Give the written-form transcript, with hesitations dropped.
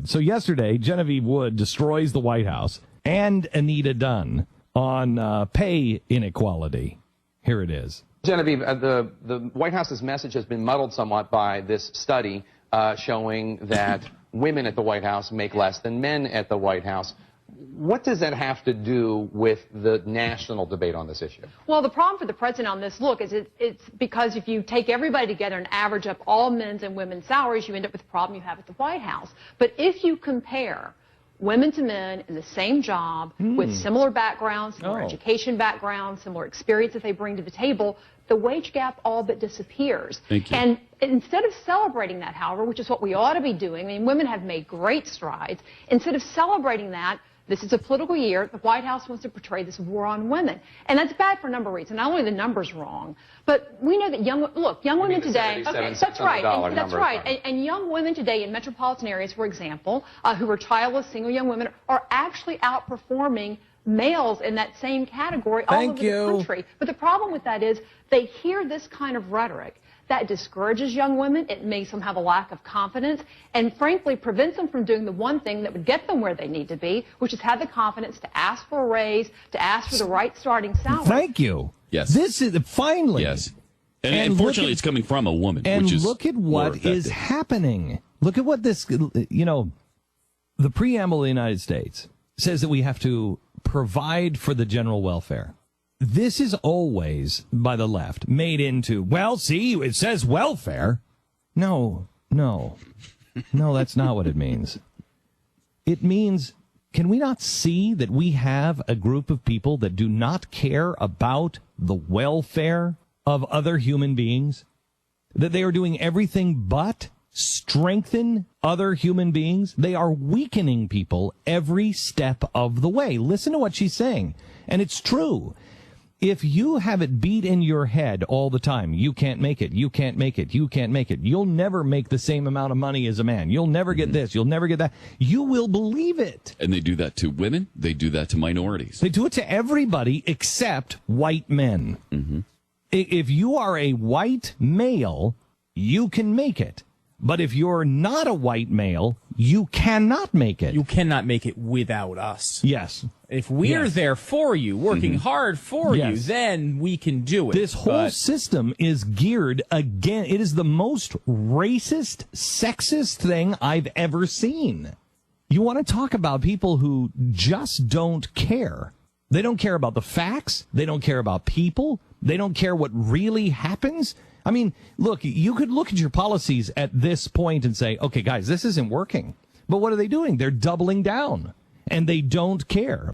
So yesterday, Genevieve Wood destroys the White House and Anita Dunn on pay inequality. Here it is. Genevieve, the White House's message has been muddled somewhat by this study showing that women at the White House make less than men at the White House. What does that have to do with the national debate on this issue? Well, the problem for the president on this, look, is it's because if you take everybody together and average up all men's and women's salaries, you end up with the problem you have at the White House. But if you compare women to men in the same job with similar backgrounds, similar education backgrounds, similar experience that they bring to the table, the wage gap all but disappears. Thank you. And instead of celebrating that, however, which is what we ought to be doing, I mean, women have made great strides. Instead of celebrating that, this is a political year. The White House wants to portray this war on women. And that's bad for a number of reasons. Not only the numbers wrong, but we know that young women today, that's right. And young women today in metropolitan areas, for example, who are childless, single young women, are actually outperforming males in that same category all over the country. But the problem with that is they hear this kind of rhetoric. That discourages young women. It makes them have a lack of confidence and, frankly, prevents them from doing the one thing that would get them where they need to be, which is have the confidence to ask for a raise, to ask for the right starting salary. Thank you. Yes. This is finally. Yes. And fortunately, it's coming from a woman. And which is look at what is happening. Look at what this, the preamble of the United States says that we have to provide for the general welfare. This is always, by the left, made into, well, see, it says welfare. No, that's not what it means. It means, can we not see that we have a group of people that do not care about the welfare of other human beings? That they are doing everything but strengthen other human beings? They are weakening people every step of the way. Listen to what she's saying. And it's true. If you have it beat in your head all the time, you can't make it, you can't make it, you can't make it, you'll never make the same amount of money as a man, you'll never get this, you'll never get that, you will believe it. And they do that to women, they do that to minorities. They do it to everybody except white men. If you are a white male, you can make it. But if you're not a white male, you cannot make it. You cannot make it without us. Yes. If we're there for you, working hard for you, then we can do it. This whole system is geared again. It is the most racist, sexist thing I've ever seen. You want to talk about people who just don't care. They don't care about the facts. They don't care about people. They don't care what really happens. I mean, look, you could look at your policies at this point and say, okay, guys, this isn't working. But what are they doing? They're doubling down, and they don't care.